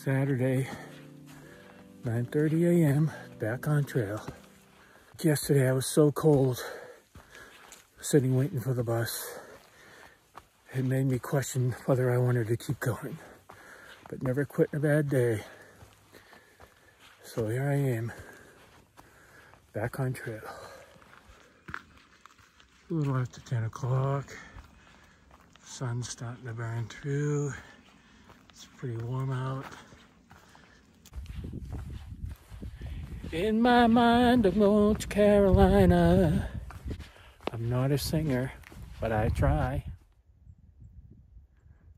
Saturday, 9:30 a.m., back on trail. Yesterday I was so cold, sitting waiting for the bus. It made me question whether I wanted to keep going, but never quit in a bad day. So here I am, back on trail. A little after 10 o'clock. Sun's starting to burn through. It's pretty warm out. In my mind of North Carolina. I'm not a singer, but I try.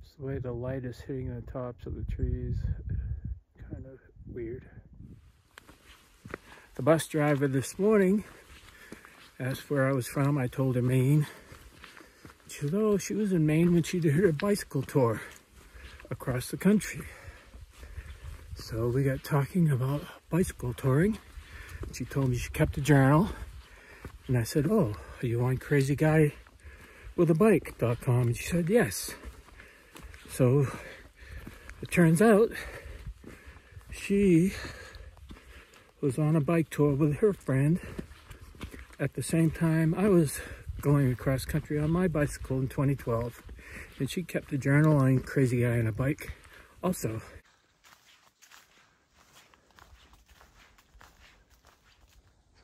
It's the way the light is hitting the tops of the trees. Kind of weird. The bus driver this morning asked where I was from. I told her Maine. She said, oh, she was in Maine when she did her bicycle tour across the country. So we got talking about bicycle touring. She told me she kept a journal. And I said, oh, are you on crazyguyWithABike.com? And she said, yes. So it turns out she was on a bike tour with her friend at the same time I was going across country on my bicycle in 2012. And she kept a journal on Crazy Guy on a Bike also.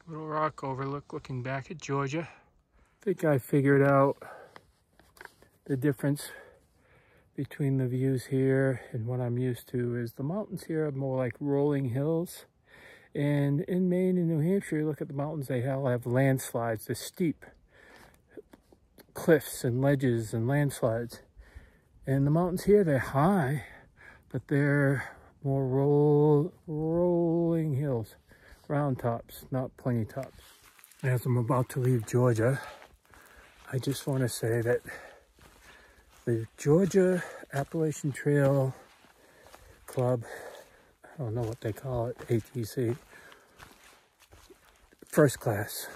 Little rock overlook looking back at Georgia. I think I figured out the difference between the views here and what I'm used to is the mountains here are more like rolling hills. And in Maine and New Hampshire, you look at the mountains, they all have landslides. They're steep cliffs and ledges and landslides. And the mountains here, they're high, but they're more rolling hills. Round tops, not pointy tops. As I'm about to leave Georgia, I just want to say that the Georgia Appalachian Trail Club, I don't know what they call it, ATC, first class.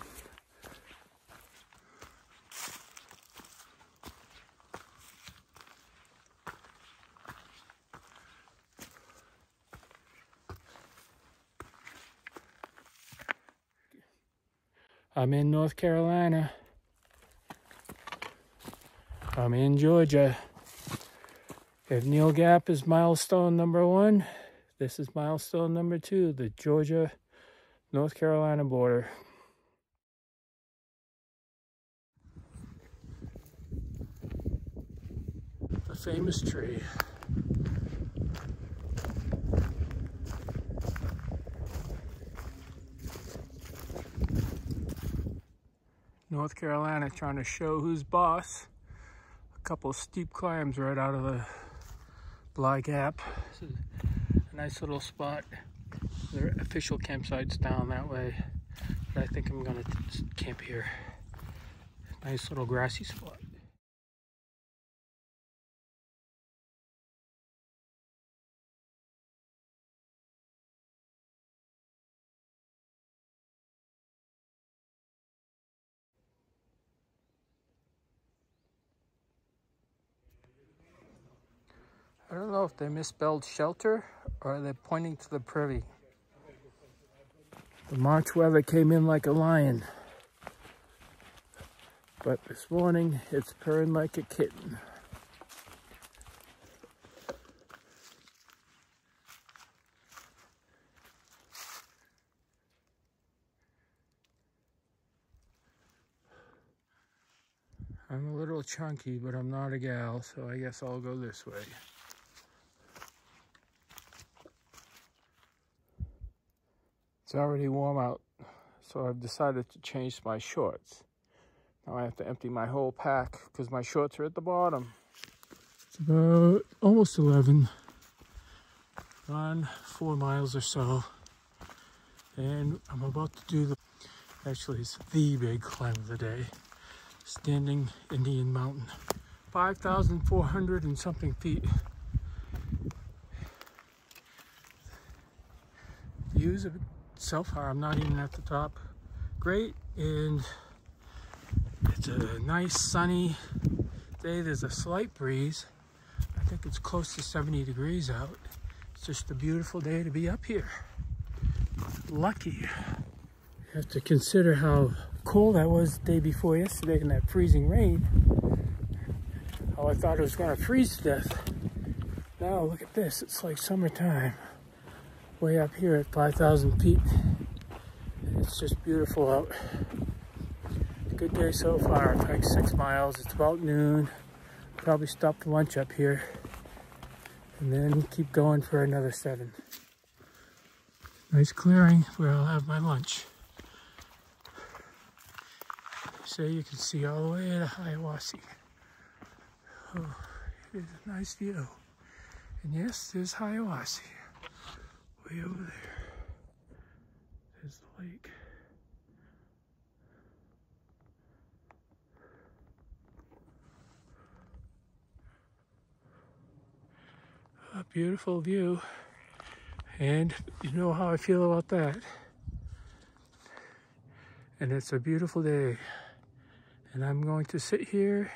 I'm in North Carolina. I'm in Georgia. If Neil Gap is milestone number 1, this is milestone number 2, the Georgia-North Carolina border. The famous tree. North Carolina trying to show who's boss. A couple of steep climbs right out of the Bly Gap. This is a nice little spot. Their official campsite's down that way, but I think I'm gonna camp here. Nice little grassy spot. I don't know if they misspelled shelter or they're pointing to the privy. The March weather came in like a lion, but this morning it's purring like a kitten. I'm a little chunky, but I'm not a gal, so I guess I'll go this way. It's already warm out, so I've decided to change my shorts. Now I have to empty my whole pack because my shorts are at the bottom. It's about almost 11. Run 4 miles or so. And I'm about to do actually it's the big climb of the day. Standing Indian Mountain. 5,400 and something feet. Views of so far, I'm not even at the top. Great, and it's a nice sunny day. There's a slight breeze. I think it's close to 70 degrees out. It's just a beautiful day to be up here. Lucky. You have to consider how cold I was the day before yesterday in that freezing rain. How I thought it was going to freeze to death. Now look at this, it's like summertime. Way up here at 5,000 feet. It's just beautiful out. Good day so far. I've hiked 6 miles. It's about noon. Probably stop for lunch up here. And then keep going for another 7. Nice clearing where I'll have my lunch. So you can see all the way to Hiawassee. Oh, here's a nice view. And yes, there's Hiawassee. Way over there. There's the lake. A beautiful view. And you know how I feel about that. And it's a beautiful day. And I'm going to sit here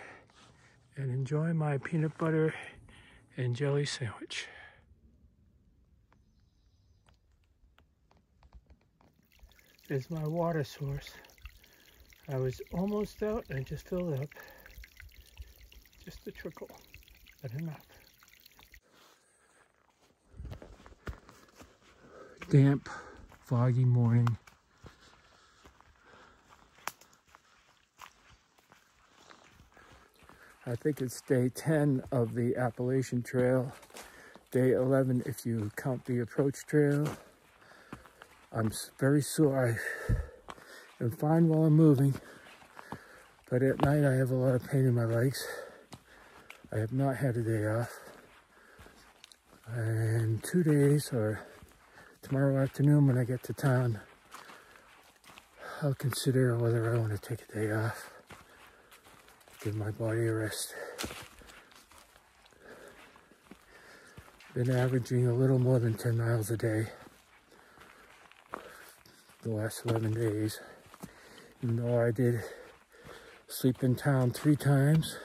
and enjoy my peanut butter and jelly sandwich. There's my water source. I was almost out and I just filled up. Just a trickle, but enough. Damp, foggy morning. I think it's day 10 of the Appalachian Trail. Day 11 if you count the approach trail. I'm very sore. I am fine while I'm moving, but at night I have a lot of pain in my legs. I have not had a day off. And 2 days, or tomorrow afternoon when I get to town, I'll consider whether I want to take a day off. Give my body a rest. Been averaging a little more than 10 miles a day the last 11 days. Even though I did sleep in town 3 times,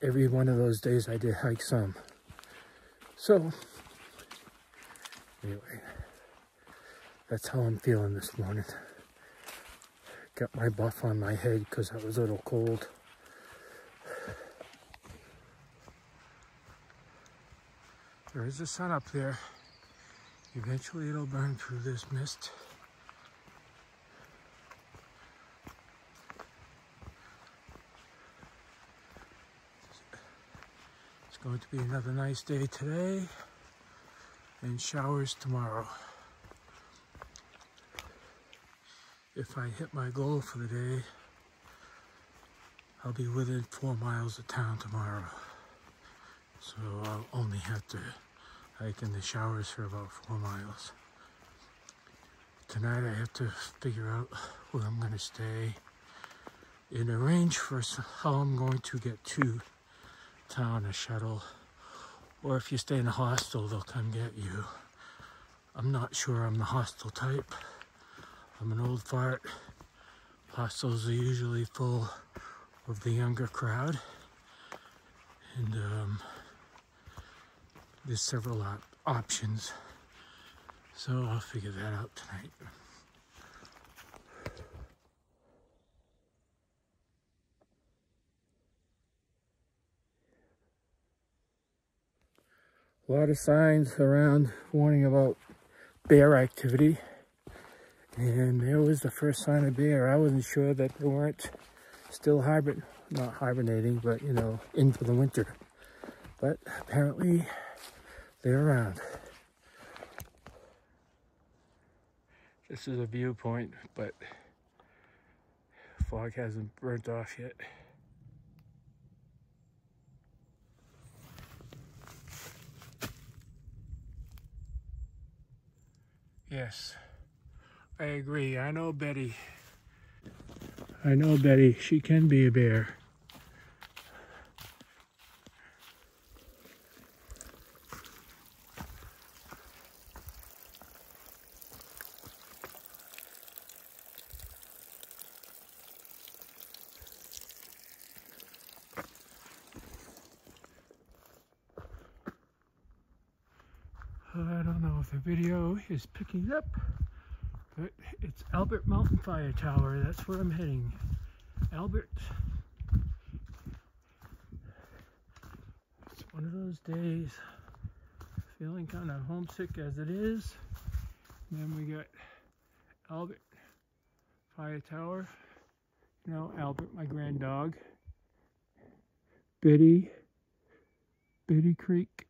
every one of those days I did hike some. So, anyway, that's how I'm feeling this morning. Got my buff on my head because I was a little cold. There is the sun up there. Eventually it'll burn through this mist. It's going to be another nice day today and showers tomorrow. If I hit my goal for the day, I'll be within 4 miles of town tomorrow. So I'll only have to hike in the showers for about 4 miles. Tonight I have to figure out where I'm going to stay and arrange for how I'm going to get to town, a shuttle. Or if you stay in a hostel, they'll come get you. I'm not sure I'm the hostel type. I'm an old fart. Hostels are usually full of the younger crowd. And there's several options. So I'll figure that out tonight. A lot of signs around warning about bear activity. And there was the first sign of bear. I wasn't sure that they weren't still not hibernating, but you know, in for the winter. But apparently they're around. This is a viewpoint, but fog hasn't burnt off yet. Yes, I agree. I know Betty. She can be a bear. I don't know if the video is picking up, but it's Albert Mountain Fire Tower. That's where I'm heading. Albert. It's one of those days, feeling kind of homesick as it is. And then we got Albert Fire Tower. You know, Albert, my grand dog. Biddy Creek.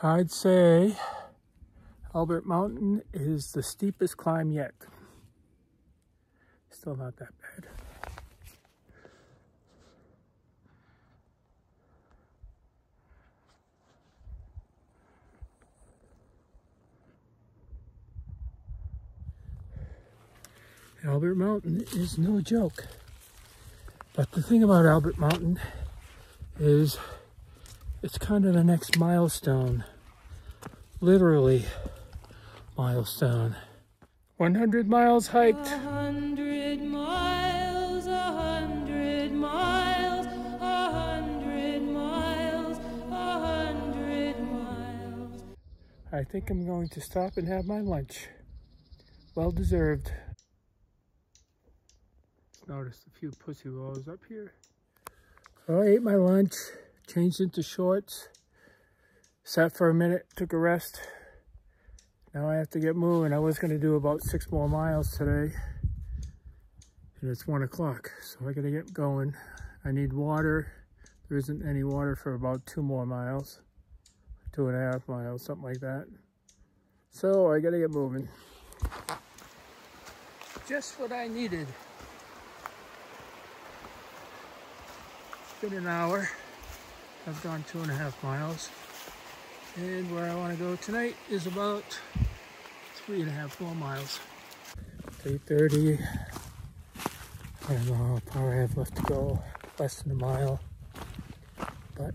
I'd say Albert Mountain is the steepest climb yet. Still not that bad. Albert Mountain is no joke. But the thing about Albert Mountain is it's kind of the next milestone. Literally milestone. 100 miles hiked. 100 miles, 100 miles, 100 miles, 100 miles. I think I'm going to stop and have my lunch. Well deserved. Noticed a few pussy willows up here. So I ate my lunch, changed into shorts, sat for a minute, took a rest. Now I have to get moving. I was going to do about 6 more miles today. And it's 1 o'clock, so I got to get going. I need water. There isn't any water for about 2 more miles. 2.5 miles, something like that. So I got to get moving. Just what I needed. It's been an hour. I've gone 2.5 miles. And where I want to go tonight is about 3.5 more miles. 3:30. I don't know how far I have left to go. Less than a mile. But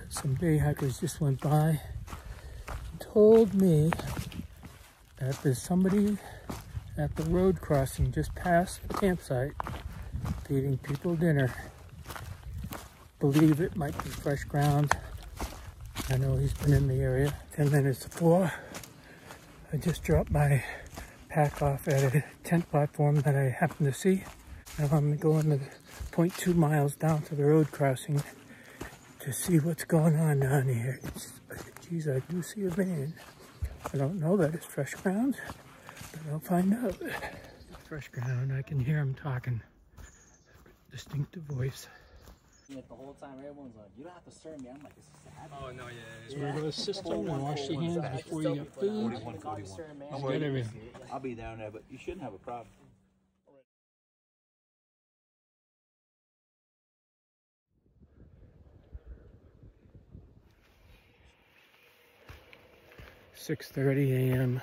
some day hikers just went by and told me that there's somebody at the road crossing just past the campsite feeding people dinner. Believe it might be fresh ground. I know he's been in the area. 10 minutes to 4. I just dropped my pack off at a tent platform that I happened to see. Now I'm going the 0.2 miles down to the road crossing to see what's going on down here. Geez, I do see a van. I don't know that it's fresh ground, but I'll find out. Fresh ground, I can hear him talking. Distinctive voice. The whole time everyone's like, you don't have to serve me. I'm like, this is sad. Oh, no, yeah. So we go to the cistern and wash your hands before you get food. Get everything. I'll be down there, but you shouldn't have a problem. .30 a.m.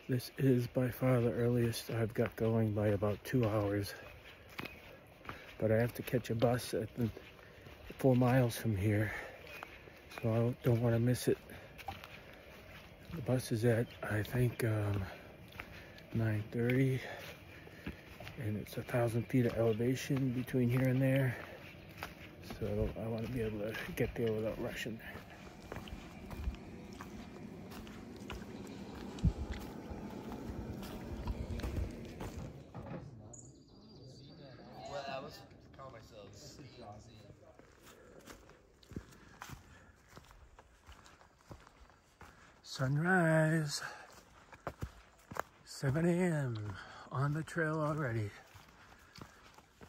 This is by far the earliest I've got going by about 2 hours. But I have to catch a bus at 4 miles from here, so I don't want to miss it. The bus is at, I think, 9:30, and it's 1,000 feet of elevation between here and there, so I want to be able to get there without rushing. Sunrise, 7 a.m. on the trail already.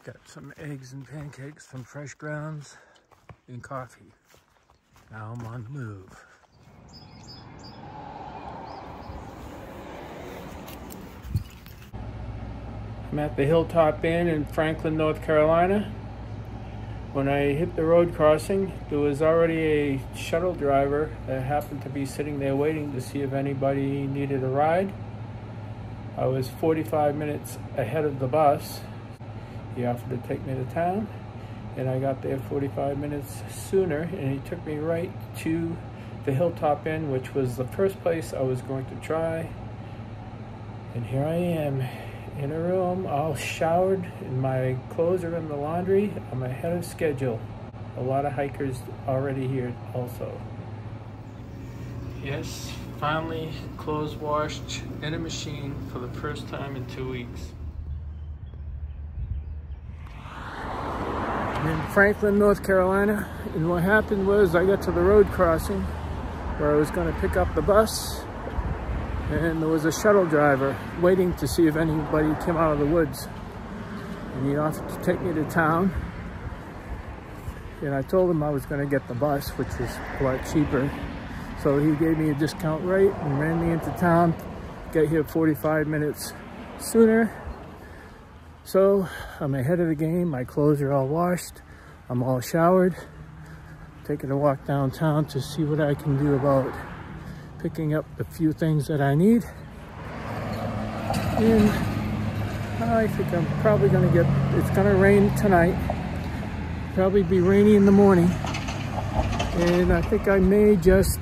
Got some eggs and pancakes from Fresh Grounds and coffee. Now I'm on the move. I'm at the Hilltop Inn in Franklin, North Carolina. When I hit the road crossing, there was already a shuttle driver that happened to be sitting there waiting to see if anybody needed a ride. I was 45 minutes ahead of the bus. He offered to take me to town, and I got there 45 minutes sooner, and he took me right to the Hilltop Inn, which was the first place I was going to try. And here I am, in a room, all showered, and my clothes are in the laundry. I'm ahead of schedule. A lot of hikers already here also. Yes, finally clothes washed in a machine for the first time in 2 weeks. I'm in Franklin, North Carolina, and what happened was I got to the road crossing where I was going to pick up the bus, and there was a shuttle driver waiting to see if anybody came out of the woods, and he offered to take me to town. And I told him I was going to get the bus, which was a lot cheaper. So he gave me a discount rate and ran me into town, get here 45 minutes sooner. So I'm ahead of the game. My clothes are all washed. I'm all showered. Taking a walk downtown to see what I can do about picking up the few things that I need. And I think I'm probably going to get, it's going to rain tonight. Probably be rainy in the morning. And I think I may just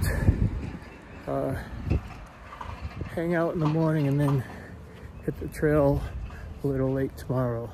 hang out in the morning and then hit the trail a little late tomorrow.